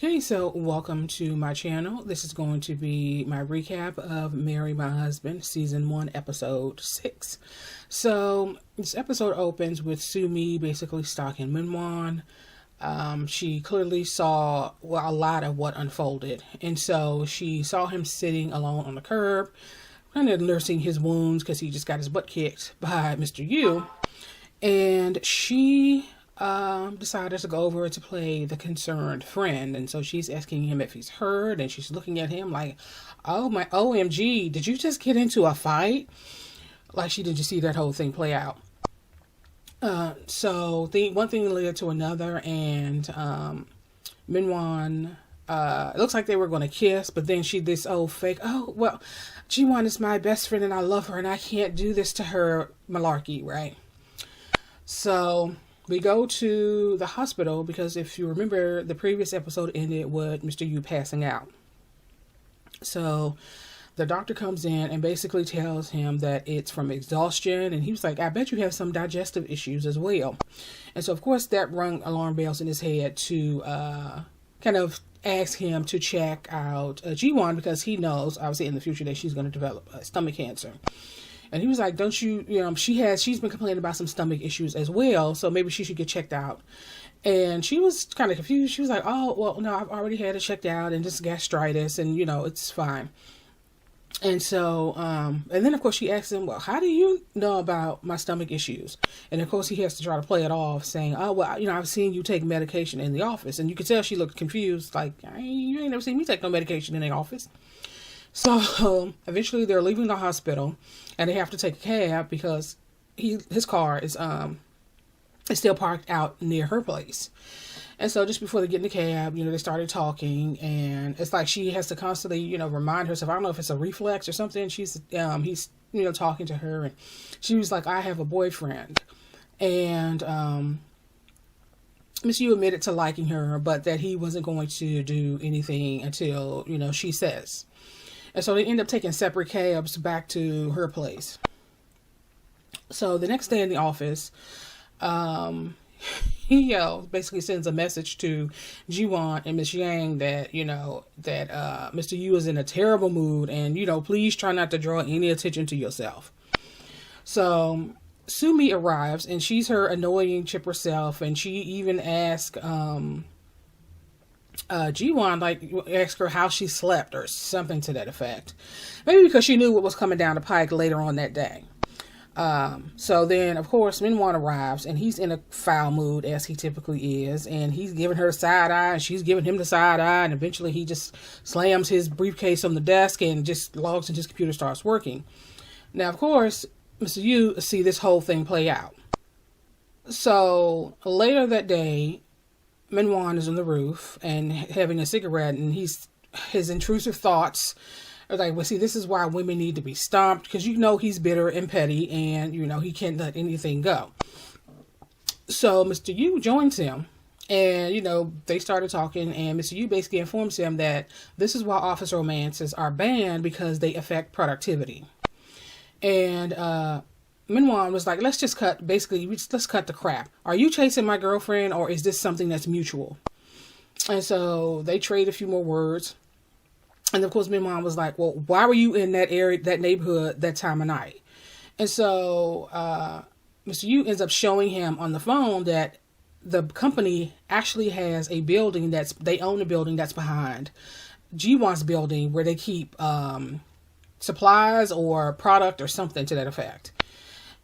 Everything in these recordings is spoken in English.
Hey, so welcome to my channel. This is going to be my recap of Marry My Husband, Season 1, Episode 6. So, this episode opens with Sumi basically stalking Minwon. She clearly saw a lot of what unfolded. And so, she saw him sitting alone on the curb, kind of nursing his wounds because he just got his butt kicked by Mr. Yu. And she decided to go over to play the concerned friend. And so she's asking him if he's hurt, and she's looking at him like, oh my OMG, did you just get into a fight? Like she didn't just see that whole thing play out. So one thing led to another, and Minwon, it looks like they were going to kiss, but then she this old fake, oh well, Ji-won is my best friend and I love her and I can't do this to her malarkey, right? So we go to the hospital because if you remember, the previous episode ended with Mr. Yu passing out. So the doctor comes in and basically tells him that it's from exhaustion. And he was like, I bet you have some digestive issues as well. And so, of course, that rung alarm bells in his head to kind of ask him to check out Ji-won, because he knows, obviously, in the future that she's going to develop stomach cancer. And he was like, don't you, she's been complaining about some stomach issues as well, so maybe she should get checked out. And she was kind of confused. She was like, oh, well, no, I've already had it checked out and just gastritis and, it's fine. And so, and then of course she asked him, well, how do you know about my stomach issues? And of course he has to try to play it off saying, oh, well, I've seen you take medication in the office. And you could tell she looked confused, like, you ain't never seen me take no medication in the office. So eventually they're leaving the hospital and they have to take a cab because his car is still parked out near her place. And so just before they get in the cab, they started talking, and it's like she has to constantly, remind herself. I don't know if it's a reflex or something. He's talking to her, and she was like, I have a boyfriend. And Miss Yu admitted to liking her, but that he wasn't going to do anything until, she says. And so they end up taking separate cabs back to her place. So the next day in the office, he basically sends a message to Ji-won and Miss Yang that, Mr. Yu is in a terrible mood and, please try not to draw any attention to yourself. So Sumi arrives and she's her annoying chipper self, and she even asks Ji-won, ask her how she slept or something to that effect. Maybe because she knew what was coming down the pike later on that day. So then, of course, Minwon arrives, and he's in a foul mood, as he typically is, and he's giving her side eye, and she's giving him the side eye, and eventually he just slams his briefcase on the desk and just logs into his computer, starts working. Now, of course, Mr. Yu see this whole thing play out. So later that day, Minwon is on the roof and having a cigarette, and his intrusive thoughts are like, well, see, this is why women need to be stomped, because he's bitter and petty, and he can't let anything go. So Mr. Yu joins him, and they started talking, and Mr. Yu basically informs him that this is why office romances are banned, because they affect productivity. And Minwon was like, let's cut the crap. Are you chasing my girlfriend, or is this something that's mutual? And so they trade a few more words. And of course, Minwon was like, well, why were you in that area, that neighborhood, that time of night? And so Mr. Yu ends up showing him on the phone that the company actually has a building they own a building that's behind Ji-won's building, where they keep supplies or product or something to that effect.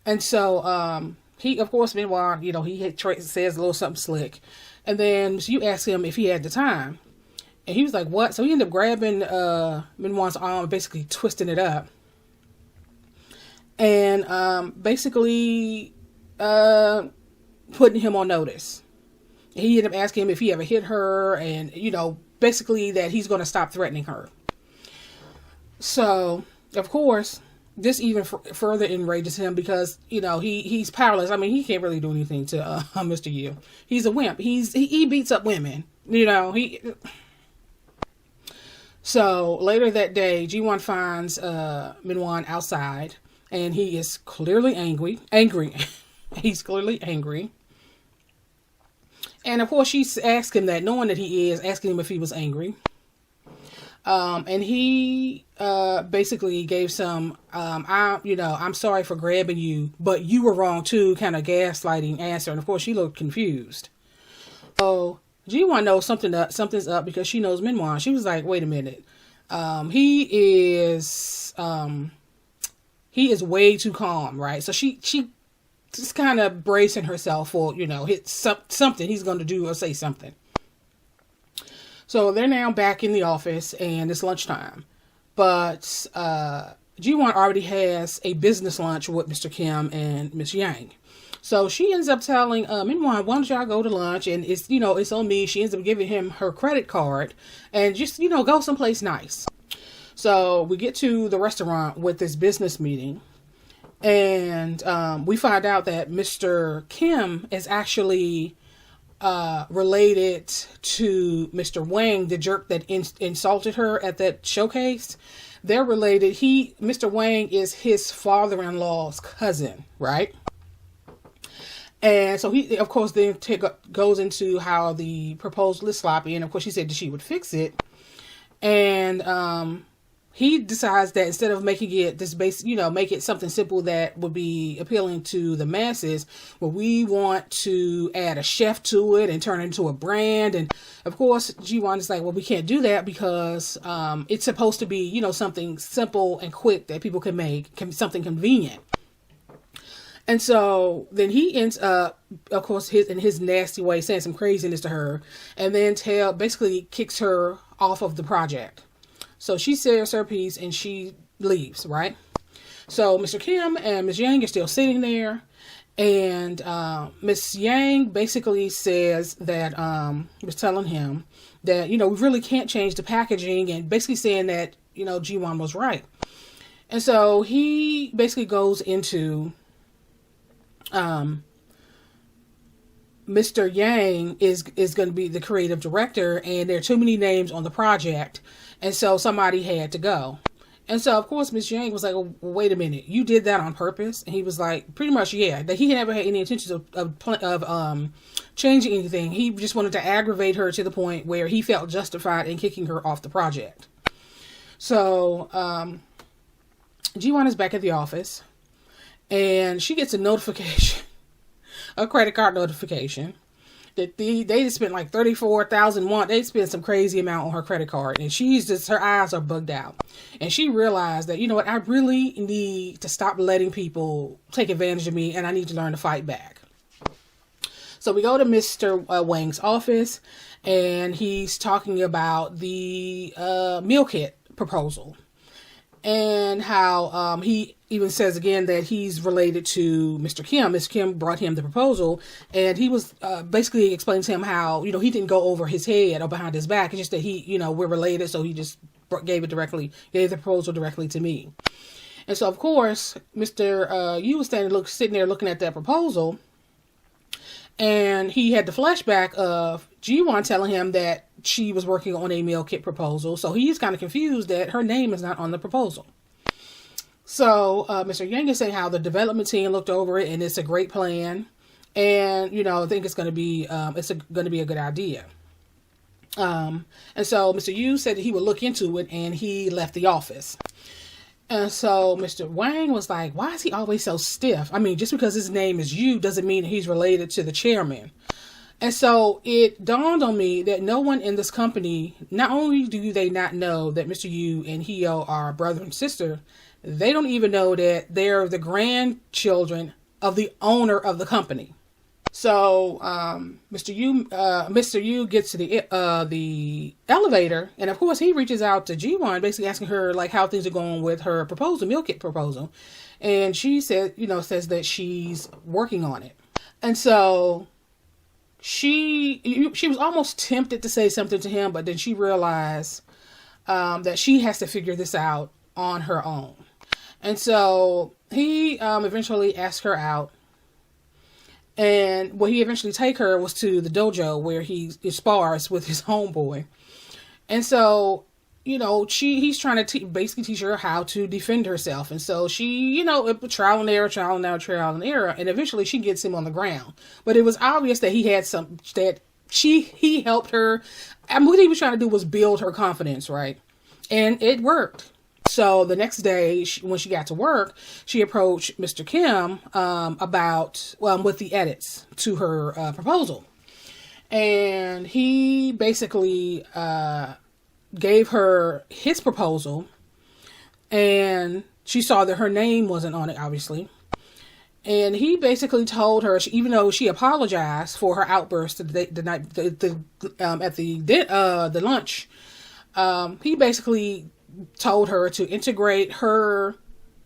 And so he, of course, Minwon, he says a little something slick. And then Mr. Yu asks him if he had the time. And he was like, what? So he ended up grabbing Minwon's arm, basically twisting it up. And basically putting him on notice. He ended up asking him if he ever hit her, and, basically that he's going to stop threatening her. So, of course, this even further enrages him because, he's powerless. I mean, he can't really do anything to Mr. Yu. He's a wimp. He beats up women. So later that day, Ji-won finds Minwon outside, and he is clearly angry. He's clearly angry. And of course, she asked him that, knowing that he is, asking him if he was angry. And he basically gave some, I'm sorry for grabbing you, but you were wrong too, kind of gaslighting answer. And of course, she looked confused. So Ji-won knows something's up because she knows Min-won. She was like, wait a minute. He is way too calm, right? So she just kind of bracing herself for, something he's going to do or say something. So they're now back in the office and it's lunchtime. But Ji-won already has a business lunch with Mr. Kim and Miss Yang. So she ends up telling Min-won, why don't y'all go to lunch? And it's on me. She ends up giving him her credit card and just, go someplace nice. So we get to the restaurant with this business meeting. And we find out that Mr. Kim is actually related to Mr. Wang, the jerk that insulted her at that showcase. They're related. Mr. Wang is his father-in-law's cousin, right? And so he, of course, then goes into how the proposal is sloppy. And of course, she said that she would fix it. And he decides that instead of making it this base, make it something simple that would be appealing to the masses, well, we want to add a chef to it and turn it into a brand. And of course, Ji-won is like, well, we can't do that because it's supposed to be, something simple and quick that people can make, something convenient. And so then he ends up, of course, in his nasty way, saying some craziness to her, and then basically kicks her off of the project. So she says her piece and she leaves, right? So Mr. Kim and Miss Yang are still sitting there. And Miss Yang basically says that, was telling him that, we really can't change the packaging, and basically saying that, Ji-won was right. And so he basically goes into, Mr. Yang is going to be the creative director, and there are too many names on the project. And so somebody had to go. And so, of course, Miss Yang was like, well, wait a minute, you did that on purpose? And he was like, pretty much, yeah. That he never had any intentions of changing anything. He just wanted to aggravate her to the point where he felt justified in kicking her off the project. So, Ji-won is back at the office, and she gets a notification, a credit card notification, that they just spent like 34,000 won. They spent some crazy amount on her credit card, and her eyes are bugged out. And she realized that, I really need to stop letting people take advantage of me, and I need to learn to fight back. So we go to Mr. Wang's office, and he's talking about the meal kit proposal, and how he even says again that he's related to Mr. Kim. Mr. Kim brought him the proposal, and he was basically explaining to him how, he didn't go over his head or behind his back. It's just that we're related, so he just gave the proposal directly to me. And so, of course, Mr. Yu was sitting there looking at that proposal, and he had the flashback of Ji-won telling him that she was working on a meal kit proposal. So he's kind of confused that her name is not on the proposal. So Mr. Yang is saying how the development team looked over it, and it's a great plan. And, I think it's going to be a good idea. And so Mr. Yu said that he would look into it, and he left the office. And so Mr. Wang was like, why is he always so stiff? I mean, just because his name is Yu doesn't mean he's related to the chairman. And so it dawned on me that no one in this company, not only do they not know that Mr. Yu and Hui-yeon are brother and sister, they don't even know that they're the grandchildren of the owner of the company. So Mr. Yu gets to the elevator, and of course he reaches out to Ji-won, basically asking her like how things are going with her meal kit proposal, and she says that she's working on it. And so she was almost tempted to say something to him, but then she realized that she has to figure this out on her own. And so he eventually asked her out. And what he eventually take her was to the dojo where he spars with his homeboy. And so, he's trying to basically teach her how to defend herself. And so she, trial and error. And eventually she gets him on the ground. But it was obvious that he had he helped her. And what he was trying to do was build her confidence, right? And it worked. So the next day, when she got to work, she approached Mr. Kim about with the edits to her proposal. And he basically gave her his proposal, and she saw that her name wasn't on it, obviously. And he basically told her, even though she apologized for her outburst the night at the lunch, he basically told her to integrate her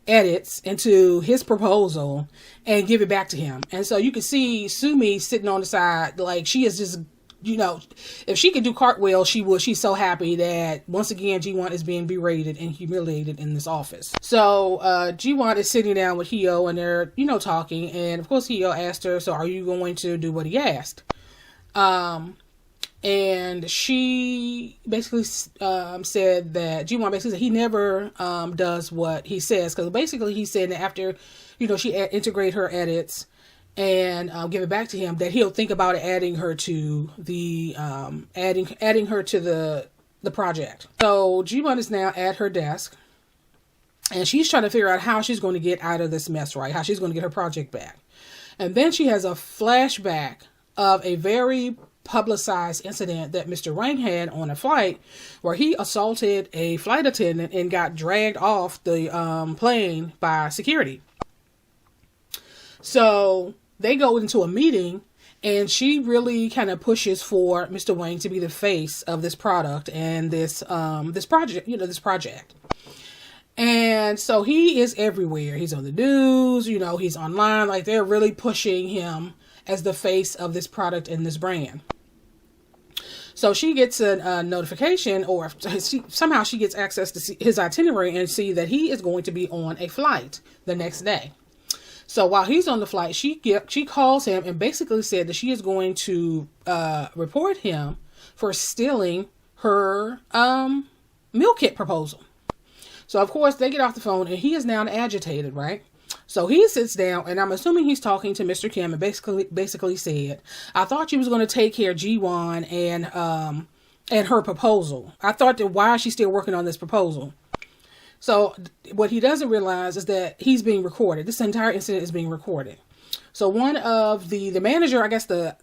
edits into his proposal and give it back to him. And so you can see Sumi sitting on the side, like she is just, if she could do cartwheels, she would. She's so happy that once again Ji-won is being berated and humiliated in this office. So Ji-won is sitting down with Hui-yeon and they're talking, and of course Hui-yeon asked her, so are you going to do what he asked? And she basically said that Ji-won basically said he never does what he says, because basically he said that after she integrate her edits and give it back to him, that he'll think about adding her to the adding her to the project. So Ji-won is now at her desk, and she's trying to figure out how she's going to get out of this mess, right? How she's going to get her project back. And then she has a flashback of a very publicized incident that Mr. Wang had on a flight, where he assaulted a flight attendant and got dragged off the plane by security. So they go into a meeting, and she really kind of pushes for Mr. Wang to be the face of this product and this project, this project. And so he is everywhere. He's on the news, he's online. Like, they're really pushing him as the face of this product and this brand. So she gets a notification, or somehow she gets access to see his itinerary and see that he is going to be on a flight the next day. So while he's on the flight, she calls him and basically said that she is going to report him for stealing her meal kit proposal. So of course they get off the phone, and he is now agitated, right? So he sits down, and I'm assuming he's talking to Mr. Kim, and basically said, I thought you was going to take care of Ji-won and her proposal. I thought that, why is she still working on this proposal? So what he doesn't realize is that he's being recorded. This entire incident is being recorded. So one of the manager, I guess the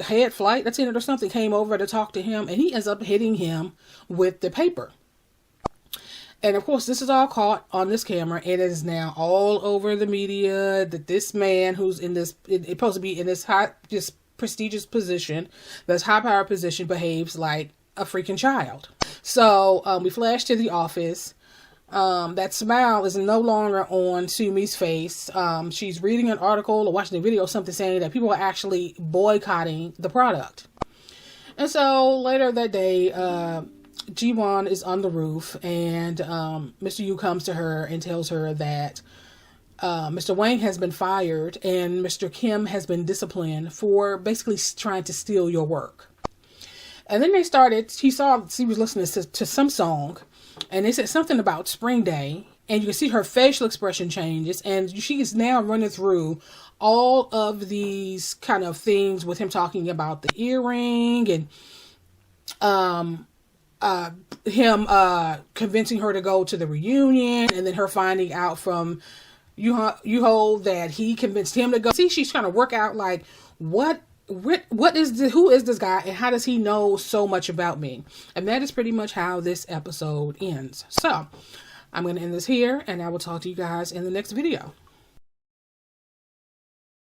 head flight attendant or something, came over to talk to him, and he ends up hitting him with the paper. And of course, this is all caught on this camera, and it is now all over the media that this man, who's in this, supposed to be in this prestigious position, this high power position, behaves like a freaking child. So we flash to the office. That smile is no longer on Sumi's face. She's reading an article or watching a video, something saying that people are actually boycotting the product. And so later that day, Ji-won is on the roof, and Mr. Yu comes to her and tells her that Mr. Wang has been fired and Mr. Kim has been disciplined for basically trying to steal your work. And then she was listening to some song, and they said something about Spring Day, and you can see her facial expression changes, and she is now running through all of these kind of things with him talking about the earring and him convincing her to go to the reunion, and then her finding out from Yuho that he convinced him to go. See, she's trying to work out, like, who is this guy, and how does he know so much about me? And that is pretty much how this episode ends. So I'm going to end this here, and I will talk to you guys in the next video.